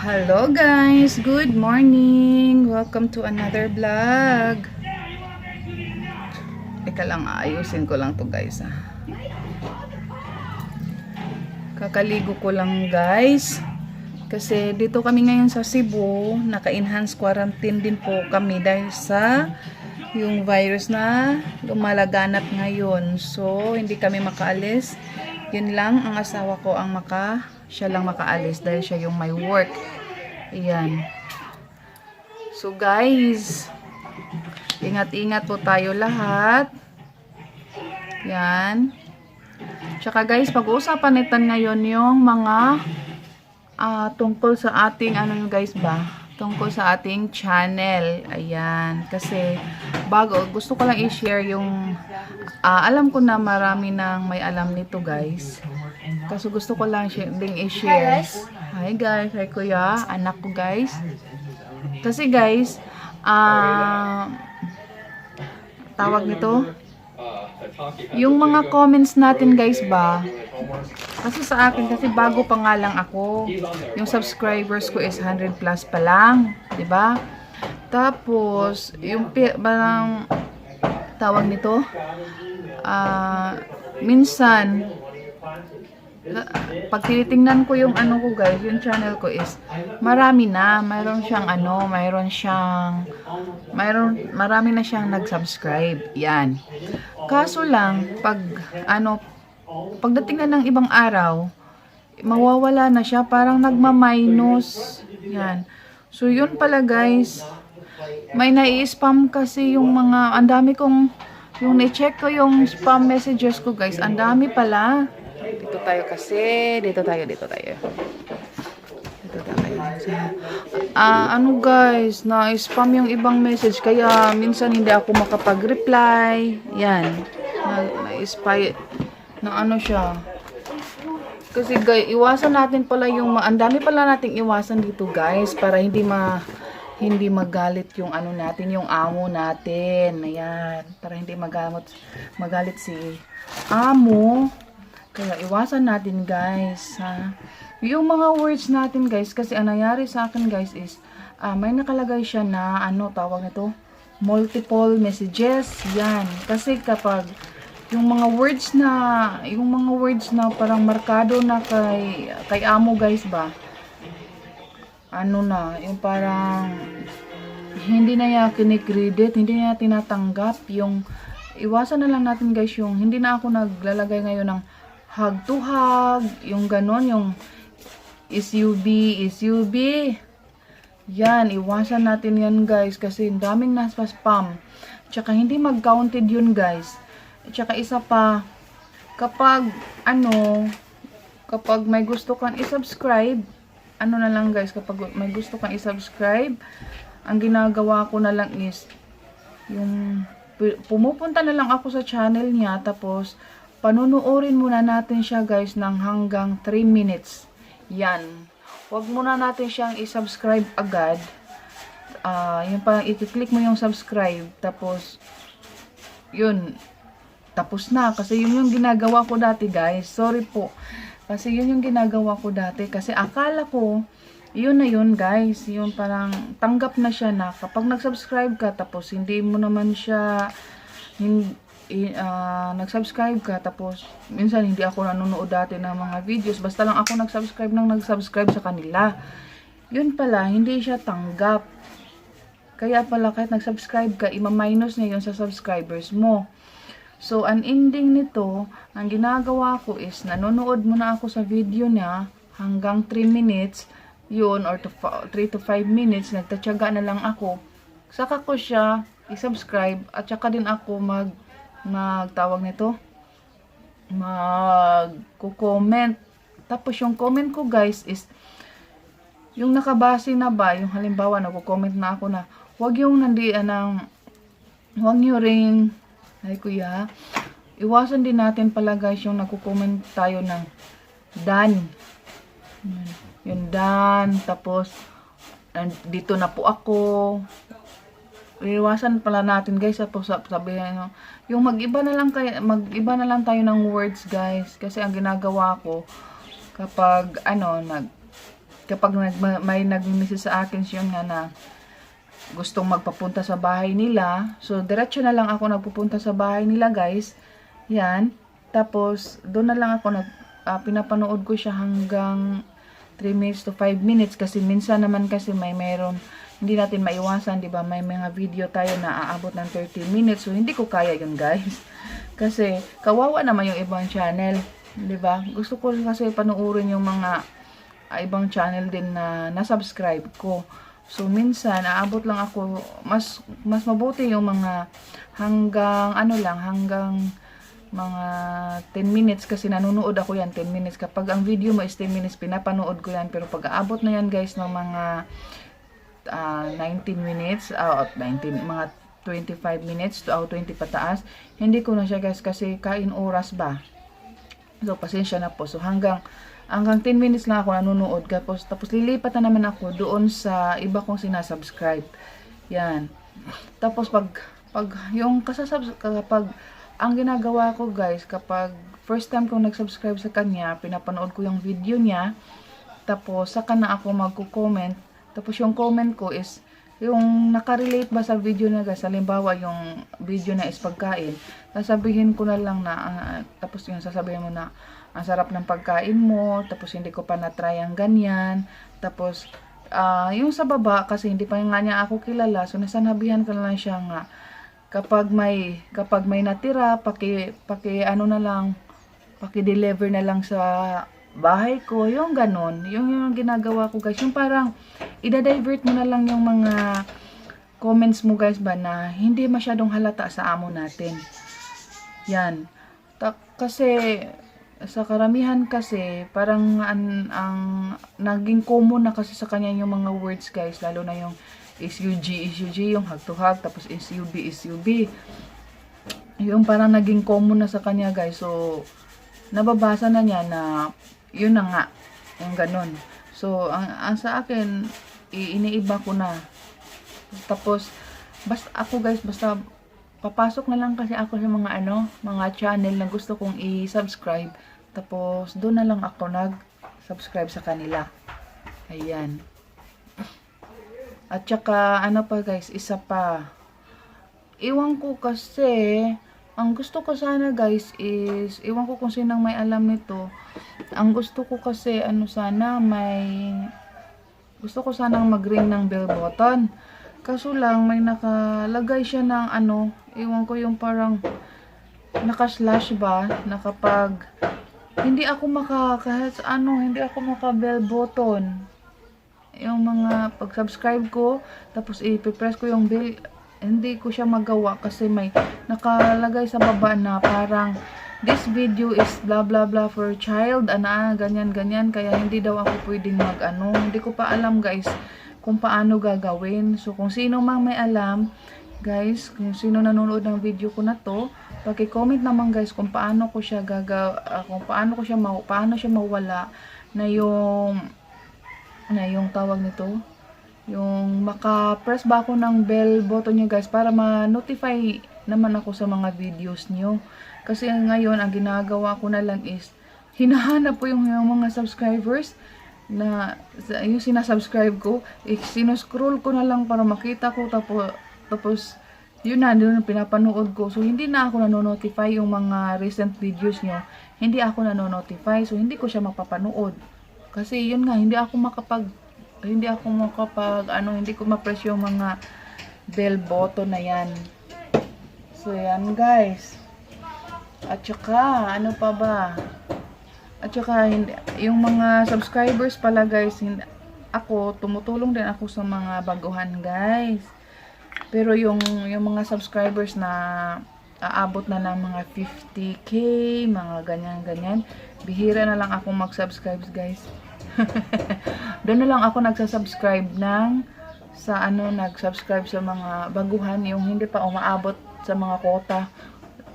Hello guys, good morning. Welcome to another vlog. Teka lang, ayusin ko lang to guys. Kakaligo ko lang guys. Kasi dito kami ngayon sa Cebu, naka-enhance quarantine din po kami dahil sa yung virus na lumalaganap ngayon. So, hindi kami makaalis. Yun lang, ang asawa ko ang siya lang makaalis dahil siya yung may work. Ayan. So guys, ingat-ingat po tayo lahat. Yan. Tsaka guys, pag-uusapan natin ngayon yung mga tungkol sa ating tungkol sa ating channel. Ayan. Kasi gusto ko lang i-share yung alam ko na marami nang may alam nito guys. Kasi gusto ko lang ding i-share. Hi guys, hi kuya, anak ko guys. Kasi guys, tawag nito, yung mga comments natin guys ba, kasi sa akin, kasi bago pa nga lang ako, yung subscribers ko is 100 plus pa lang, 'di ba? Tapos, yung parang tawag nito, minsan, pag tinitingnan ko yung ko guys, yung channel ko is marami na, marami na siyang nag-subscribe. Yan. Kaso lang pagdating na ng ibang araw, mawawala na siya, parang nagma-minus. Yan. So yun pala guys, may nai-spam kasi yung mga, yung na-check ko yung spam messages ko guys, ang dami pala. Dito tayo. Guys, na-spam yung ibang message, kaya minsan hindi ako makapag-reply. Yan. Na-spy na siya. Kasi guys, iwasan natin pala yung, ang dami pala nating iwasan dito guys, para hindi magalit yung natin, yung amo natin. Ayan, para hindi magalit si amo. Kaya iwasan natin guys, yung mga words natin guys, kasi ang nangyari sa akin guys is, may nakalagay siya na, tawag nito, multiple messages. Yan. Kasi kapag, yung mga words na parang markado na kay amo guys ba, yung parang, hindi na niya kinikredit, hindi niya tinatanggap, yung, iwasan na lang natin guys, yung, hindi na ako naglalagay ngayon ng, hug to hug, yung ganon, yung SUB. Yan, iwasan natin yan guys, kasi daming nasa spam. Tsaka hindi mag-counted yun guys. Tsaka isa pa, kapag may gusto kang i-subscribe, na lang guys, kapag may gusto kang i-subscribe, ang ginagawa ko na lang is, yung pumupunta na lang ako sa channel niya, tapos panunuorin muna natin siya guys ng hanggang 3 minutes. Yan. Huwag muna natin siyang i-subscribe agad. Yung parang i-click mo yung subscribe. Tapos, yun. Tapos na. Kasi yun yung ginagawa ko dati guys. Sorry po. Kasi yun yung ginagawa ko dati. Kasi akala ko, yun na yun guys. Yung parang tanggap na siya na kapag nag-subscribe ka, tapos hindi mo naman siya, nag-subscribe ka, tapos minsan hindi ako nanonood dati ng mga videos, basta lang ako nag-subscribe sa kanila, yun pala hindi siya tanggap. Kaya pala kahit nag-subscribe ka, ima-minus niya yun sa subscribers mo. So ang ending nito, ang ginagawa ko is nanonood muna ako sa video niya hanggang 3 minutes yun, or 3 to 5 minutes, nagtatyaga na lang ako, saka ko siya i-subscribe, at saka din ako magtawag nito, mag-comment. Tapos yung comment ko guys is, yung nakabase na ba, yung halimbawa nagko-comment na ako na, huwag nyo ring, ay kuya, iwasan din natin pala guys yung nagko-comment tayo ng done. Yung done, tapos dito na po ako. Iwasan pala natin guys, tapos sabihin yung mag-iba na lang tayo ng words guys, kasi ang ginagawa ko kapag kapag may nag-message sa akin siya nga na gustong magpapunta sa bahay nila. So, diretso na lang ako nagpupunta sa bahay nila, guys. Yan. Tapos, doon na lang ako pinapanood ko siya hanggang 3 minutes to 5 minutes. Kasi minsan naman kasi meron, hindi natin maiwasan, di ba? May mga video tayo na aabot ng 30 minutes. So, hindi ko kaya yun, guys. Kasi, kawawa naman yung ibang channel. Di ba? Gusto ko kasi panuorin yung mga ibang channel din na na-subscribe ko. So, minsan, aabot lang ako, mas mabuti yung mga hanggang mga 10 minutes kasi nanonood ako yan, 10 minutes. Kapag ang video mo is 10 minutes, pinapanood ko yan. Pero pag aabot na yan, guys, ng mga 19 minutes, mga 25 minutes to 20 pataas, hindi ko na siya, guys, kasi kain oras ba. So, pasensya na po. So, hanggang 10 minutes lang ako nanonood. Tapos lilipat na naman ako doon sa iba kong sinasubscribe. Yan. Tapos kapag ang ginagawa ko, guys, kapag first time kong nag-subscribe sa kanya, pinapanood ko yung video niya. Tapos saka na ako magko-comment. Tapos yung comment ko is yung nakarelate ba sa video na, guys. Halimbawa yung video na is pagkain. Sasabihin ko na lang na tapos yung sasabihin mo na ang sarap ng pagkain mo, tapos hindi ko pa na-try ang ganyan. Tapos, yung sa baba, kasi hindi pa nga niya ako kilala, so nasanabihan ko lang siya nga, kapag may natira, paki-deliver na lang sa bahay ko, yung ganon, yung ginagawa ko, guys. Yung parang, ida-divert mo na lang yung mga comments mo, guys, ba, na hindi masyadong halata sa amo natin. Yan. Kasi, sa karamihan kasi, parang ang naging common na kasi sa kanya yung mga words, guys. Lalo na yung SUG, yung hug to hug, tapos SUB. Yung parang naging common na sa kanya, guys. So, nababasa na niya na yun na nga. Yung ganun. So, ang sa akin, iniiba ko na. Tapos, basta ako, guys, basta papasok na lang kasi ako sa mga channel na gusto kong i-subscribe. Tapos, doon na lang ako nag-subscribe sa kanila. Ayan. At saka, guys, isa pa. Iwan ko kasi, ang gusto ko sana, guys, is, iwan ko kung sinang may alam nito. Ang gusto ko kasi, gusto ko sanang mag-ring ng bell button. Kaso lang, may nakalagay siya ng iwan ko yung parang naka-slash ba, na kapag hindi ako maka bell button. Yung mga pag-subscribe ko, tapos i-press ko yung bell, hindi ko siya magawa kasi may nakalagay sa baba na parang this video is blah blah blah for child, ganyan, kaya hindi daw ako pwedeng hindi ko pa alam, guys, kung paano gagawin. So, kung sino mang may alam, guys, kung sino nanonood ng video ko na to, paki-comment naman, guys, kung paano siya mawala na yung tawag nito, yung maka-press ba ako ng bell button nyo, guys, para ma-notify naman ako sa mga videos nyo. Kasi ngayon, ang ginagawa ko na lang is, hinahanap po yung mga subscribers na yung sinasubscribe ko, sinuscroll ko na lang para makita ko, tapos yun na, doon pinapanood ko. So, hindi na ako nanonotify yung mga recent videos nyo. Hindi ako nanonotify. So, hindi ko siya mapapanood. Kasi, yun nga, hindi ko ma-press yung mga bell button na yan. So, yan, guys. At saka, pa ba? At saka, yung mga subscribers pala, guys, tumutulong din ako sa mga baguhan, guys. Pero yung mga subscribers na aabot na ng mga 50k, mga ganyan, bihira na lang ako mag-subscribe, guys. Doon na lang ako nagsasubscribe nag-subscribe sa mga baguhan, yung hindi pa umaabot sa mga quota,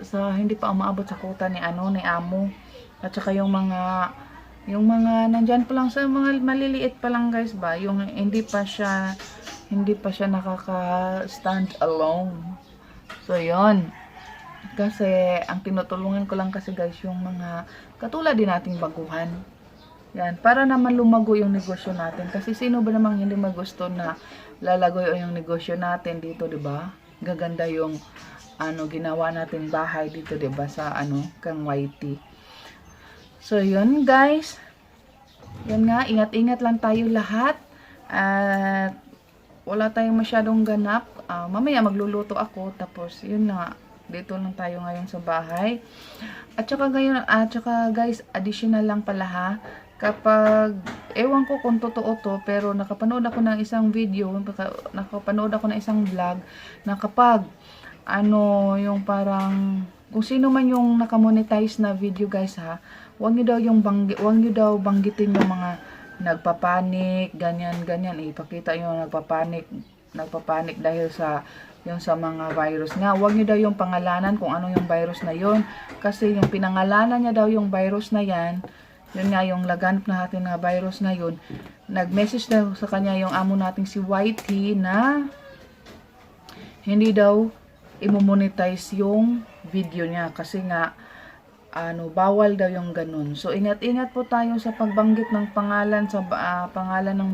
sa quota ni amo. At saka yung mga nandyan pa lang sa mga maliliit pa lang, guys, ba, yung hindi pa siya nakaka-stand alone. So, yon. Kasi, ang tinutulungan ko lang kasi, guys, yung mga katulad din nating baguhan. Yan, para naman lumago yung negosyo natin. Kasi sino ba namang hindi magusto na lalago yung negosyo natin dito, 'di ba? Gaganda yung ginawa nating bahay dito, 'di ba, sa Kang YT. So, yun guys. Yan nga, ingat-ingat lang tayo lahat. At wala tayong masyadong ganap. Mamaya magluluto ako, tapos yun na, dito lang tayo ngayon sa bahay. At saka guys, additional lang pala ha. Kapag, ewan ko kung totoo to, pero nakapanood ako ng isang video, nakapanood ako ng isang vlog, na kapag, yung parang, kung sino man yung nakamonetize na video guys ha, wag nyo daw banggitin yung mga nagpapanik, ganyan, ipakita yung nagpapanik dahil sa mga virus nga. Wag nyo daw yung pangalanan kung ano yung virus na yun, kasi yung pinangalanan niya daw yung virus na yan, yun nga yung laganap natin na virus ngayon. Nag-message daw sa kanya yung amo nating si YT na hindi daw i-monetize yung video niya kasi nga bawal daw yung ganun. So ingat-ingat po tayo sa pagbanggit ng pangalan pangalan ng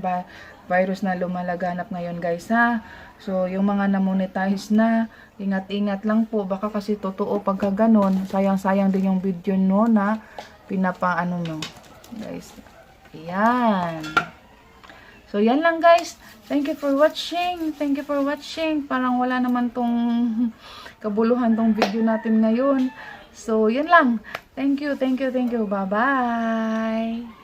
virus na lumalaganap ngayon guys ha. So yung mga na-monetize na, ingat-ingat lang po, baka kasi totoo pagka ganun, sayang-sayang din yung video no na pinapaano no guys. Ayan. So yan lang guys. Thank you for watching. Parang wala naman tong kabuluhan tong video natin ngayon. So yan lang. Thank you. Bye bye.